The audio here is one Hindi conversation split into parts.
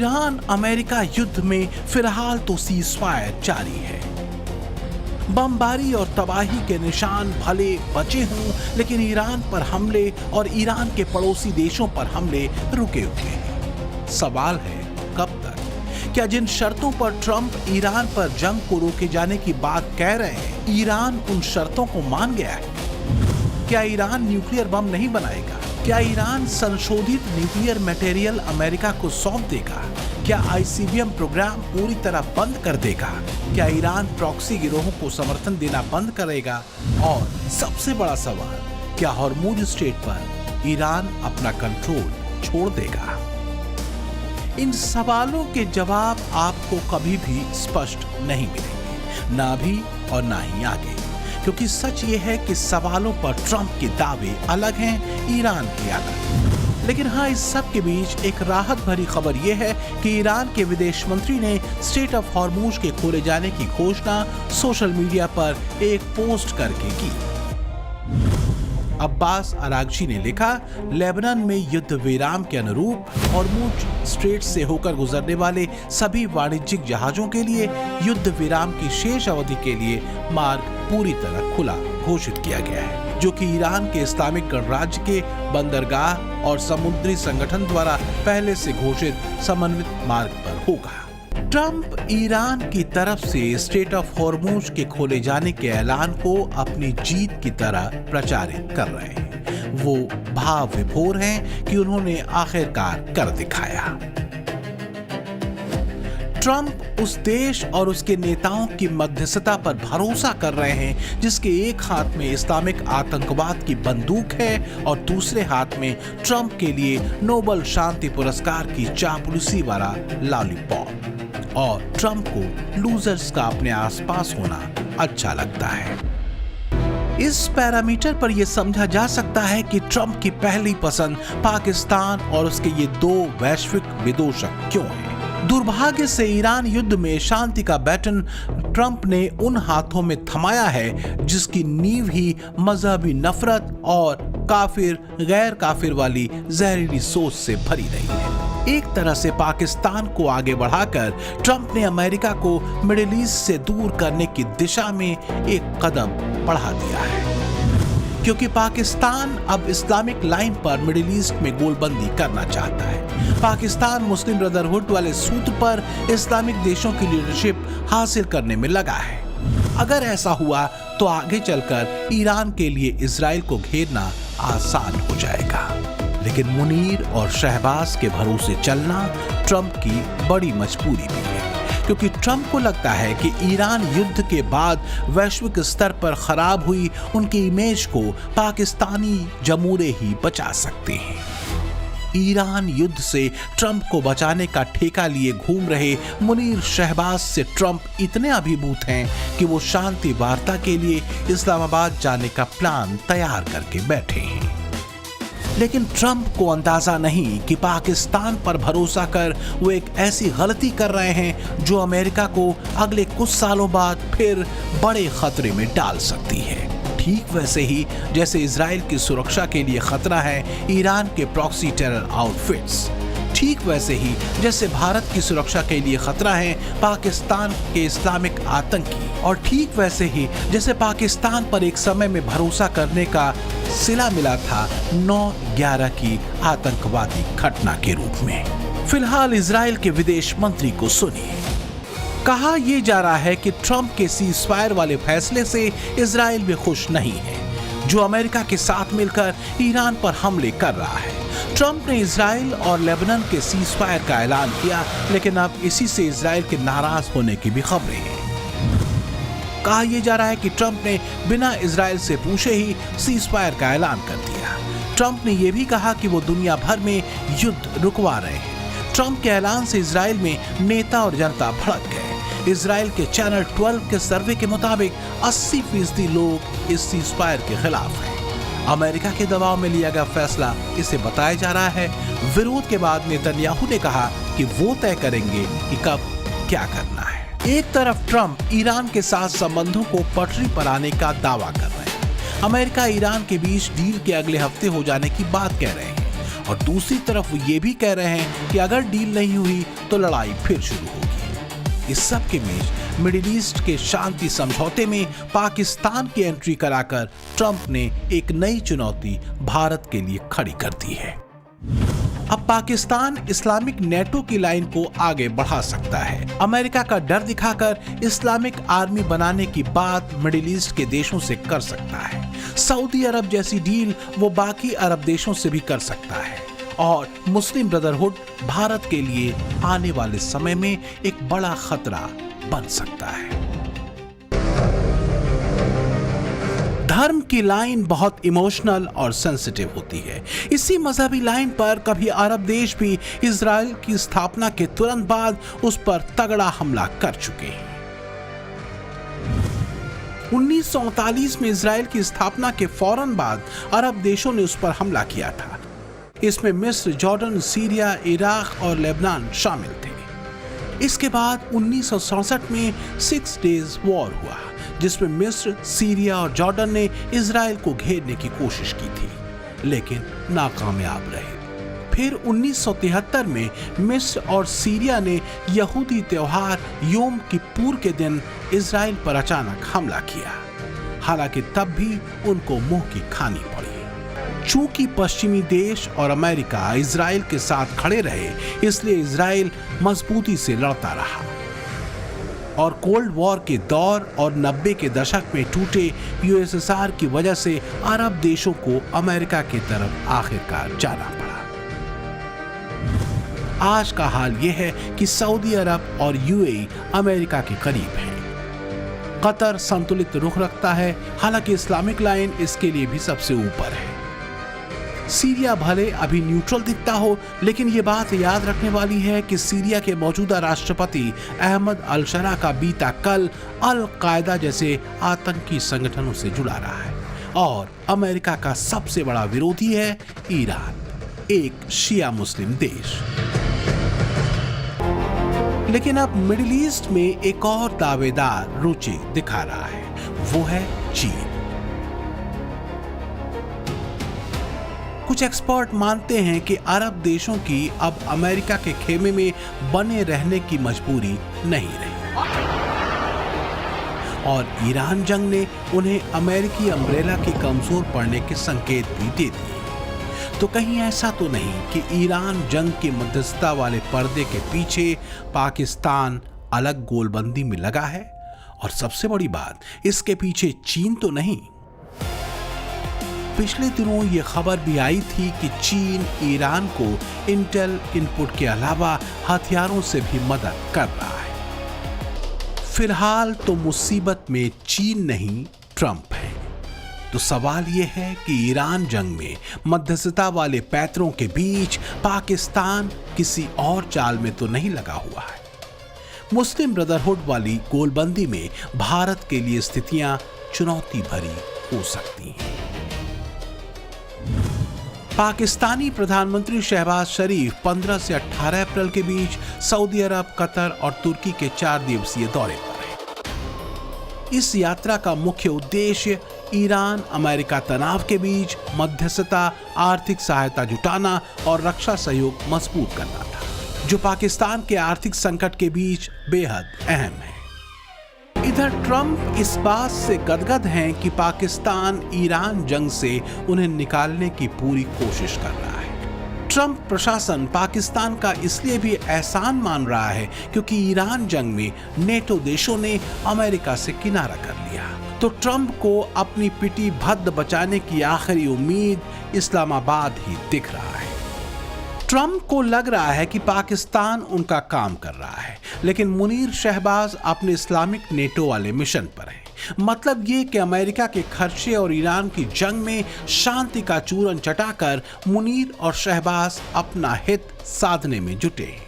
ईरान अमेरिका युद्ध में फिलहाल तो सीज़फायर जारी है। बमबारी और तबाही के निशान भले बचे हों, लेकिन ईरान पर हमले और ईरान के पड़ोसी देशों पर हमले रुके हुए हैं। सवाल है कब तक? क्या जिन शर्तों पर ट्रंप ईरान पर जंग को रोके जाने की बात कह रहे हैं, ईरान उन शर्तों को मान गया है? क्या ईरान न्यूक्लियर बम नहीं बनाएगा? क्या ईरान संशोधित न्यूक्लियर मटेरियल अमेरिका को सौंप देगा? क्या आईसीबीएम प्रोग्राम पूरी तरह बंद कर देगा? क्या ईरान प्रॉक्सी गिरोहों को समर्थन देना बंद करेगा? और सबसे बड़ा सवाल, क्या हॉर्मुज स्ट्रेट पर ईरान अपना कंट्रोल छोड़ देगा? इन सवालों के जवाब आपको कभी भी स्पष्ट नहीं मिलेंगे, ना अभी और ना ही आगे, क्योंकि सच ये है कि सवालों पर ट्रंप के दावे अलग हैं, ईरान के अलग। लेकिन हाँ, इस सब के बीच एक राहत भरी खबर यह है कि ईरान के विदेश मंत्री ने स्ट्रेट ऑफ हॉर्मुज के खोले जाने की घोषणा सोशल मीडिया पर एक पोस्ट करके की। अब्बास अरागची ने लिखा, लेबनान में युद्ध विराम के अनुरूप हॉर्मुज स्ट्रेट से होकर गुजरने वाले सभी वाणिज्यिक जहाजों के लिए युद्ध विराम की शेष अवधि के लिए मार्ग पूरी तरह खुला घोषित किया गया है, जो कि ईरान के इस्लामिक गणराज्य के बंदरगाह और समुद्री संगठन द्वारा पहले से घोषित समन्वित मार्ग पर होगा। ट्रंप ईरान की तरफ से स्ट्रेट ऑफ हॉर्मुज के खोले जाने के ऐलान को अपनी जीत की तरह प्रचारित कर रहे हैं। वो भाव विभोर हैं कि उन्होंने आखिरकार कर दिखाया। ट्रंप उस देश और उसके नेताओं की मध्यस्थता पर भरोसा कर रहे हैं जिसके एक हाथ में इस्लामिक आतंकवाद की बंदूक है और दूसरे हाथ में ट्रंप के लिए नोबेल शांति पुरस्कार की चापलूसी वाला लॉलीपॉप। और ट्रंप को लूजर्स का अपने आसपास होना अच्छा लगता है। इस पैरामीटर पर यह समझा जा सकता है कि ट्रंप की पहली पसंद पाकिस्तान और उसके ये दो वैश्विक विदूषक क्यों हैं। दुर्भाग्य से ईरान युद्ध में शांति का बैटन ट्रंप ने उन हाथों में थमाया है जिसकी नींव ही मजहबी नफरत और काफिर गैर काफिर वाली जहरीली सोच से भरी रही है। एक तरह से पाकिस्तान को आगे बढ़ाकर ट्रंप ने अमेरिका को मिडिल ईस्ट से दूर करने की दिशा में एक कदम बढ़ा दिया है, क्योंकि पाकिस्तान अब इस्लामिक लाइन पर मिडिल ईस्ट में गोलबंदी करना चाहता है। पाकिस्तान मुस्लिम ब्रदरहुड वाले सूत्र पर इस्लामिक देशों की लीडरशिप हासिल करने में लगा है। अगर ऐसा हुआ तो आगे चलकर ईरान के लिए इजराइल को घेरना आसान हो जाएगा। लेकिन मुनीर और शहबाज के भरोसे चलना ट्रंप की बड़ी मजबूरी भी है, क्योंकि ट्रंप को लगता है कि ईरान युद्ध के बाद वैश्विक स्तर पर खराब हुई उनकी इमेज को पाकिस्तानी जमूरे ही बचा सकते हैं। ईरान युद्ध से ट्रंप को बचाने का ठेका लिए घूम रहे मुनीर शहबाज से ट्रंप इतने अभिभूत हैं कि वो शांति वार्ता के लिए इस्लामाबाद जाने का प्लान तैयार करके बैठे हैं। लेकिन ट्रंप को अंदाजा नहीं कि पाकिस्तान पर भरोसा कर वो एक ऐसी गलती कर रहे हैं जो अमेरिका को अगले कुछ सालों बाद फिर बड़े खतरे में डाल सकती है। ठीक वैसे ही जैसे इजराइल की सुरक्षा के लिए खतरा है ईरान के प्रॉक्सी टेरर आउटफिट्स, ठीक वैसे ही जैसे भारत की सुरक्षा के लिए खतरा है पाकिस्तान के इस्लामिक आतंकी, और ठीक वैसे ही जैसे पाकिस्तान पर एक समय में भरोसा करने का सिला मिला था 9/11 की आतंकवादी घटना के रूप में। फिलहाल इजराइल के विदेश मंत्री को सुनिए। कहा यह जा रहा है कि ट्रंप के सीज़फायर वाले फैसले से इजराइल भी खुश नहीं है, जो अमेरिका के साथ मिलकर ईरान पर हमले कर रहा है। ट्रंप ने इजराइल और लेबनान के सीज़फायर का ऐलान किया, लेकिन अब इसी से इजराइल के नाराज होने की भी खबरें हैं। कहा यह जा रहा है कि ट्रंप ने बिना इजराइल से पूछे ही सीज़फायर का ऐलान कर दिया। ट्रंप ने यह भी कहा कि वो दुनिया भर में युद्ध रुकवा रहे हैं। ट्रंप के ऐलान से इजराइल में नेता और जनता भड़क गए। इजराइल के चैनल 12 के सर्वे के मुताबिक 80% लोग इस सीज़फायर के खिलाफ हैं। अमेरिका के दबाव में लिया गया फैसला इसे बताया जा रहा है। विरोध के बाद नेतन्याहू ने कहा कि वो तय करेंगे कि कब क्या करना है। एक तरफ ट्रंप ईरान के साथ संबंधों को पटरी पर आने का दावा कर रहे हैं। अमेरिका ईरान के बीच डील के अगले हफ्ते हो जाने की बात कह रहे हैं और दूसरी तरफ वो ये भी कह रहे हैं कि अगर डील नहीं हुई तो लड़ाई फिर शुरू होगी। इस सब के बीच मिडिल ईस्ट के शांति समझौते में पाकिस्तान की एंट्री कराकर ट्रंप ने एक नई चुनौती भारत के लिए खड़ी कर दी है। अब पाकिस्तान इस्लामिक नेटो की लाइन को आगे बढ़ा सकता है। अमेरिका का डर दिखाकर इस्लामिक आर्मी बनाने की बात मिडिल ईस्ट के देशों से कर सकता है। सऊदी अरब जैसी डील वो बाकी अरब देशों से भी कर सकता है और मुस्लिम ब्रदरहुड भारत के लिए आने वाले समय में एक बड़ा खतरा बन सकता है। धर्म की लाइन बहुत इमोशनल और सेंसिटिव होती है। इसी मजहबी लाइन पर कभी अरब देश भी इजराइल की स्थापना के तुरंत बाद उस पर तगड़ा हमला कर चुके हैं। 1939 में इजराइल की स्थापना के फौरन बाद अरब देशों ने उस पर हमला किया था। इसमें मिस्र, जॉर्डन, सीरिया, इराक और लेबनान शामिल थे। इसके बाद 1967 में 6 डेज वॉर हुआ, जिसमें मिस्र, सीरिया और जॉर्डन ने इजराइल को घेरने की कोशिश की थी, लेकिन नाकामयाब रहे। फिर 1973 में मिस्र और सीरिया ने यहूदी त्योहार योम किप्पुर के दिन इजराइल पर अचानक हमला किया। हालांकि तब भी उनको मुंह की खानी पड़ी। चूंकि पश्चिमी देश और अमेरिका इजराइल के साथ खड़े रहे, इसलिए इजराइल मजबूती से लड़ता रहा और कोल्ड वॉर के दौर और 90 के दशक में टूटे यूएसएसआर की वजह से अरब देशों को अमेरिका की तरफ आखिरकार जाना पड़ा। आज का हाल यह है कि सऊदी अरब और यूएई अमेरिका के करीब हैं। कतर संतुलित रुख रखता है, हालांकि इस्लामिक लाइन इसके लिए भी सबसे ऊपर है। सीरिया भले अभी न्यूट्रल दिखता हो, लेकिन ये बात याद रखने वाली है कि सीरिया के मौजूदा राष्ट्रपति अहमद अल-शरा का बीता कल अल कायदा जैसे आतंकी संगठनों से जुड़ा रहा है और अमेरिका का सबसे बड़ा विरोधी है ईरान, एक शिया मुस्लिम देश। लेकिन अब मिडिल ईस्ट में एक और दावेदार रुचि दिखा रहा है, वो है चीन। कुछ एक्सपर्ट मानते हैं कि अरब देशों की अब अमेरिका के खेमे में बने रहने की मजबूरी नहीं रही और ईरान जंग ने उन्हें अमेरिकी अम्ब्रेला की कमजोर पड़ने के संकेत भी दे दिए। तो कहीं ऐसा तो नहीं कि ईरान जंग की मध्यस्थता वाले पर्दे के पीछे पाकिस्तान अलग गोलबंदी में लगा है? और सबसे बड़ी बात, इसके पीछे चीन तो नहीं। पिछले दिनों ये खबर भी आई थी कि चीन ईरान को इंटेल इनपुट के अलावा हथियारों से भी मदद कर रहा है। फिलहाल तो मुसीबत में चीन नहीं, ट्रंप है। तो सवाल यह है कि ईरान जंग में मध्यस्थता वाले पैतरों के बीच पाकिस्तान किसी और चाल में तो नहीं लगा हुआ है। मुस्लिम ब्रदरहुड वाली गोलबंदी में भारत के लिए स्थितियां चुनौती भरी हो सकती हैं। पाकिस्तानी प्रधानमंत्री शहबाज शरीफ 15 से 18 अप्रैल के बीच सऊदी अरब, कतर और तुर्की के 4 दिवसीय दौरे पर हैं। इस यात्रा का मुख्य उद्देश्य ईरान अमेरिका तनाव के बीच मध्यस्थता, आर्थिक सहायता जुटाना और रक्षा सहयोग मजबूत करना था, जो पाकिस्तान के आर्थिक संकट के बीच बेहद अहम है। इधर ट्रंप इस बात से गदगद हैं कि पाकिस्तान ईरान जंग से उन्हें निकालने की पूरी कोशिश कर रहा है। ट्रंप प्रशासन पाकिस्तान का इसलिए भी एहसान मान रहा है क्योंकि ईरान जंग में नेटो देशों ने अमेरिका से किनारा कर लिया। तो ट्रंप को अपनी पिटी भद्द बचाने की आखिरी उम्मीद इस्लामाबाद ही दिख रहा है। ट्रंप को लग रहा है कि पाकिस्तान उनका काम कर रहा है, लेकिन मुनीर शहबाज अपने इस्लामिक नेटो वाले मिशन पर है। मतलब ये कि अमेरिका के खर्चे और ईरान की जंग में शांति का चूरन चटाकर मुनीर और शहबाज अपना हित साधने में जुटे हैं।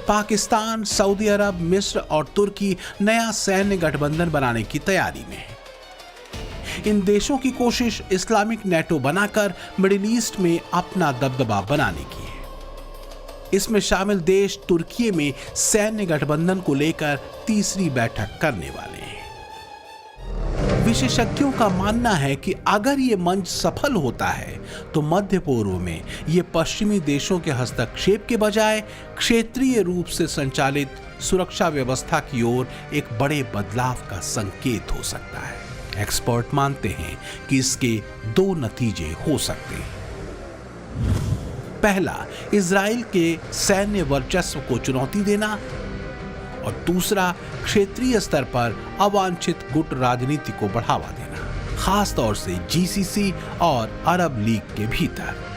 पाकिस्तान, सऊदी अरब, मिस्र और तुर्की नया सैन्य गठबंधन बनाने की तैयारी में है। इन देशों की कोशिश इस्लामिक नेटो बनाकर मिडिल ईस्ट में अपना दबदबा बनाने की है। इसमें शामिल देश तुर्की में सैन्य गठबंधन को लेकर तीसरी बैठक करने वाले हैं। विशेषज्ञों का मानना है कि अगर ये मंच सफल होता है तो मध्य पूर्व में ये पश्चिमी देशों के हस्तक्षेप के बजाय क्षेत्रीय रूप से संचालित सुरक्षा व्यवस्था की ओर एक बड़े बदलाव का संकेत हो सकता है। एक्सपर्ट मानते हैं कि इसके दो नतीजे हो सकते हैं। पहला, इजराइल के सैन्य वर्चस्व को चुनौती देना, और दूसरा, क्षेत्रीय स्तर पर अवांछित गुट राजनीति को बढ़ावा देना, खास तौर से जीसीसी और अरब लीग के भीतर।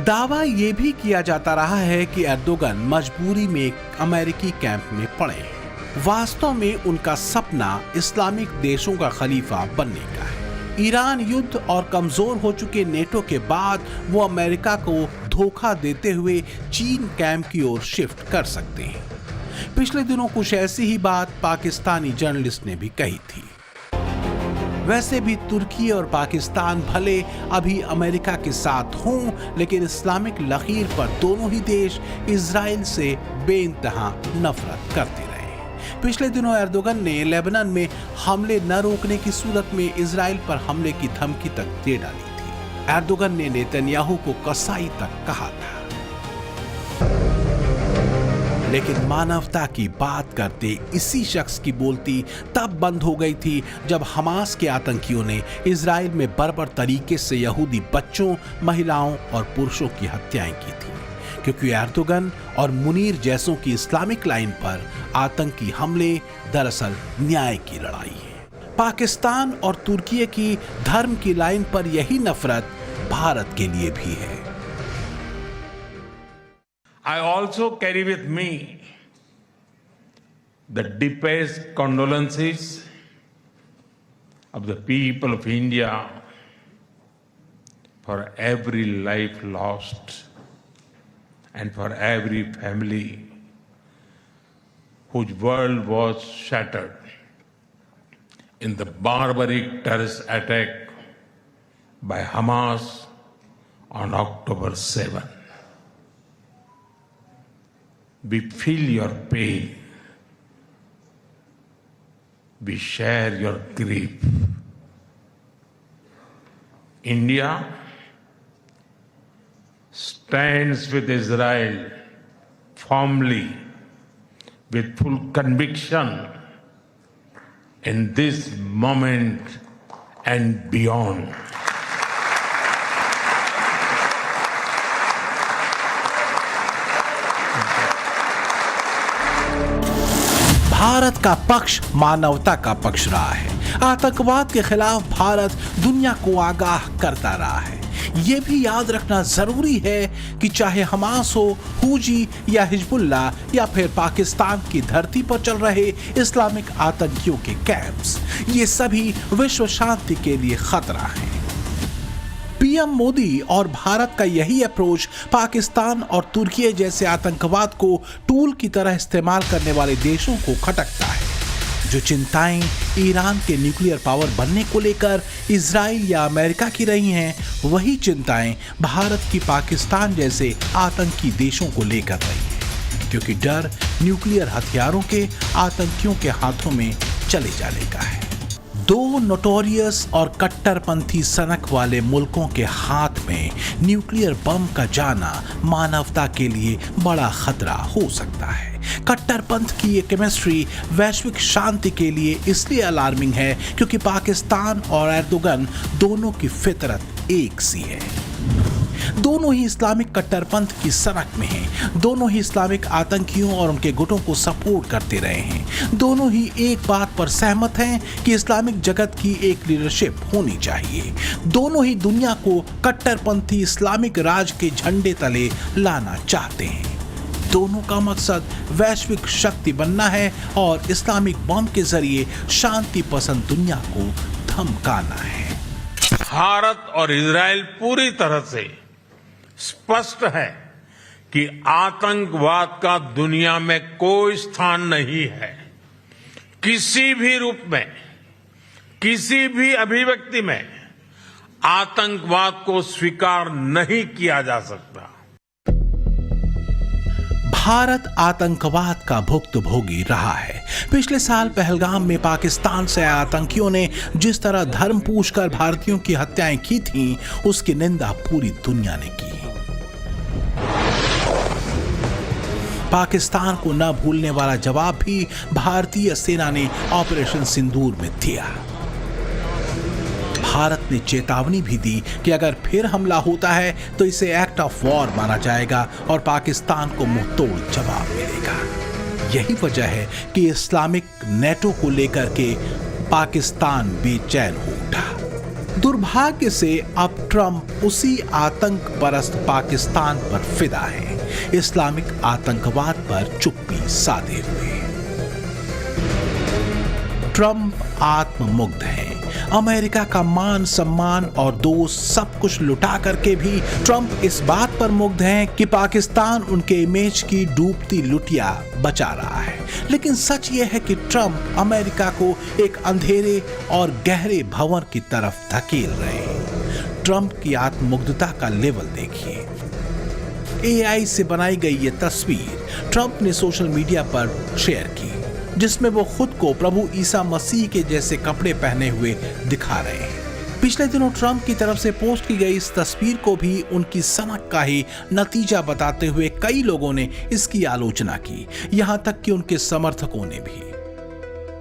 दावा यह भी किया जाता रहा है कि एर्दोगन मजबूरी में एक अमेरिकी कैंप में पड़े हैं। वास्तव में उनका सपना इस्लामिक देशों का खलीफा बनने का है। ईरान युद्ध और कमजोर हो चुके नेटो के बाद वो अमेरिका को धोखा देते हुए चीन कैंप की ओर शिफ्ट कर सकते हैं। पिछले दिनों कुछ ऐसी ही बात पाकिस्तानी जर्नलिस्ट ने भी कही थी। वैसे भी तुर्की और पाकिस्तान भले अभी अमेरिका के साथ हों, लेकिन इस्लामिक लकीर पर दोनों ही देश इजराइल से बेइंतहा नफरत करते रहे। पिछले दिनों एर्दोगन ने लेबनान में हमले न रोकने की सूरत में इजराइल पर हमले की धमकी तक दे डाली थी। एर्दोगन ने नेतन्याहू को कसाई तक कहा था। लेकिन मानवता की बात करते इसी शख्स की बोलती तब बंद हो गई थी जब हमास के आतंकियों ने इजराइल में बर्बर तरीके से यहूदी बच्चों, महिलाओं और पुरुषों की हत्याएं की थी, क्योंकि एर्दोगन और मुनीर जैसों की इस्लामिक लाइन पर आतंकी हमले दरअसल न्याय की लड़ाई है। पाकिस्तान और तुर्की की धर्म की लाइन पर यही नफरत भारत के लिए भी है। I also carry with me the deepest condolences of the people of India for every life lost and for every family whose world was shattered in the barbaric terrorist attack by Hamas on October 7. We feel your pain. We share your grief. India stands with Israel firmly, with full conviction in this moment and beyond. Bharat का पक्ष मानवता का पक्ष रहा है। आतंकवाद के खिलाफ भारत दुनिया को आगाह करता रहा है। ये भी याद रखना जरूरी है कि चाहे हमास हो, हुजी या हिजबुल्लाह या फिर पाकिस्तान की धरती पर चल रहे इस्लामिक आतंकियों के कैंप्स, ये सभी विश्व शांति के लिए खतरा हैं। पीएम मोदी और भारत का यही अप्रोच पाकिस्तान और तुर्की जैसे आतंकवाद को टूल की तरह इस्तेमाल करने वाले देशों को खटकता है। जो चिंताएं ईरान के न्यूक्लियर पावर बनने को लेकर इजराइल या अमेरिका की रही हैं, वही चिंताएं भारत की पाकिस्तान जैसे आतंकी देशों को लेकर रही हैं, क्योंकि डर न्यूक्लियर हथियारों के आतंकियों के हाथों में चले जाने का है। दो नोटोरियस और कट्टरपंथी सनक वाले मुल्कों के हाथ में न्यूक्लियर बम का जाना मानवता के लिए बड़ा खतरा हो सकता है। कट्टरपंथ की ये केमिस्ट्री वैश्विक शांति के लिए इसलिए अलार्मिंग है क्योंकि पाकिस्तान और एर्दोगन दोनों की फितरत एक सी है। दोनों ही इस्लामिक कट्टरपंथ की सनक में हैं। दोनों ही इस्लामिक आतंकियों और उनके गुटों को सपोर्ट करते रहे हैं। दोनों ही एक बात पर सहमत हैं कि इस्लामिक जगत की एक लीडरशिप होनी चाहिए। दोनों ही दुनिया को कट्टरपंथी इस्लामिक राज के झंडे तले लाना चाहते हैं। दोनों का मकसद वैश्विक शक्ति बनना है और इस्लामिक बम के जरिए शांति पसंद दुनिया को धमकाना है। भारत और इजराइल पूरी तरह से स्पष्ट है कि आतंकवाद का दुनिया में कोई स्थान नहीं है। किसी भी रूप में, किसी भी अभिव्यक्ति में आतंकवाद को स्वीकार नहीं किया जा सकता। भारत आतंकवाद का भुक्तभोगी रहा है। पिछले साल पहलगाम में पाकिस्तान से आए आतंकियों ने जिस तरह धर्म पूछकर भारतीयों की हत्याएं की थीं, उसकी निंदा पूरी दुनिया ने की। पाकिस्तान को न भूलने वाला जवाब भी भारतीय सेना ने ऑपरेशन सिंदूर में दिया। भारत ने चेतावनी भी दी कि अगर फिर हमला होता है तो इसे एक्ट ऑफ वॉर माना जाएगा और पाकिस्तान को मुंहतोड़ जवाब मिलेगा। यही वजह है कि इस्लामिक नेटो को लेकर के पाकिस्तान बेचैन हो उठा। दुर्भाग्य से अब ट्रंप उसी आतंक परस्त पाकिस्तान पर फिदा है, इस्लामिक आतंकवाद पर चुप्पी साधे हुए। ट्रंप आत्ममुग्ध है। अमेरिका का मान सम्मान और दोस्त सब कुछ लुटा करके भी ट्रंप इस बात पर मुग्ध हैं कि पाकिस्तान उनके इमेज की डूबती लुटिया बचा रहा है। लेकिन सच यह है कि ट्रंप अमेरिका को एक अंधेरे और गहरे भंवर की तरफ धकेल रहे हैं। ट्रंप की आत्ममुग्धता का लेवल देखिए। AI से बनाई गई ये तस्वीर ट्रंप ने सोशल मीडिया पर शेयर की, जिसमें वो खुद को प्रभु ईसा मसीह के जैसे कपड़े पहने हुए दिखा रहे हैं। पिछले दिनों ट्रंप की तरफ से पोस्ट की गई इस तस्वीर को भी उनकी सनक का ही नतीजा बताते हुए कई लोगों ने इसकी आलोचना की, यहां तक कि उनके समर्थकों ने भी।